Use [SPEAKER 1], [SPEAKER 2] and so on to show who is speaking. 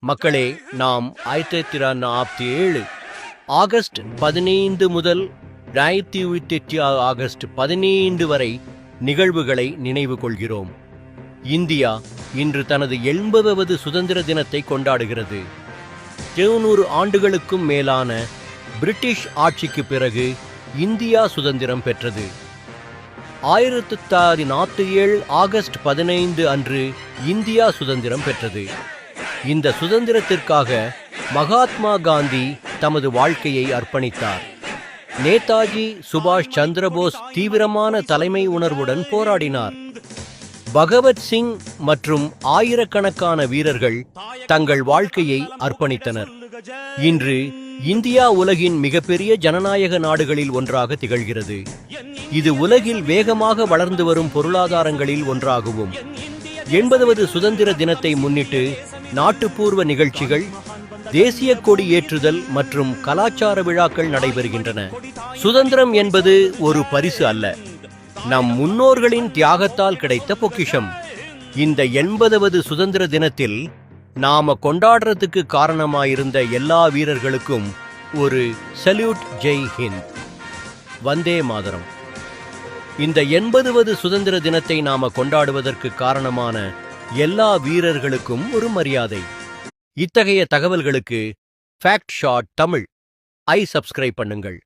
[SPEAKER 1] மக்களே, நாம் 1947 ஆகஸ்ட் 15 முதல் 2008 ஆகஸ்ட் 15 வரை நிகழ்வுகளை நினைவு கொள்கிறோம். இந்தியா இன்று தனது 80வது சுதந்திர தினத்தை கொண்டாடுகிறது. 200 ஆண்டுகளுக்கும் மேலான பிரிட்டிஷ் ஆட்சிக்கு பிறகு இந்தியா சுதந்திரம் பெற்றது. 1947 ஆகஸ்ட் 15 அன்று இந்தியா சுதந்திரம் பெற்றது. இந்த சுதந்திரத்திற்காக மகாத்மா காந்தி தமது வாழ்க்கையை அர்ப்பணித்தார். நேதாஜி சுபாஷ் சந்திரபோஸ் தீவிரமான தலைமை உணர்வுடன் போராடினார். பகவத்சிங் மற்றும் ஆயிரக்கணக்கான வீரர்கள் தங்கள் வாழ்க்கையை அர்ப்பணித்தனர். இன்று இந்தியா உலகின் மிகப்பெரிய ஜனநாயக நாடுகளில் ஒன்றாக திகழ்கிறது. இது உலகில் வேகமாக வளர்ந்து வரும் பொருளாதாரங்களில் ஒன்றாகவும். 80வது சுதந்திர தினத்தை முன்னிட்டு நாட்டுப்பூர்வ நிகழ்ச்சிகள், தேசிய கொடி ஏற்றுதல் மற்றும் கலாச்சார விழாக்கள் நடைபெறுகின்றன. சுதந்திரம் என்பது ஒரு பரிசு அல்ல, நம் முன்னோர்களின் தியாகத்தால் கிடைத்த பொக்கிஷம். இந்த 80வது சுதந்திர தினத்தில் நாம கொண்டாடுறதுக்கு காரணமாயிருந்த எல்லா வீரர்களுக்கும் ஒரு சல்யூட். ஜெய் ஹிந்த், வந்தே மாதரம். இந்த 80வது சுதந்திர தினத்தை நாம கொண்டாடுவதற்கு காரணமான எல்லா வீரர்களுக்கும் ஒரு மரியாதை. இத்தகைய தகவல்களுக்கு ஃபேக்ட் ஷாட் தமிழ் சப்ஸ்கிரைப் பண்ணுங்கள்.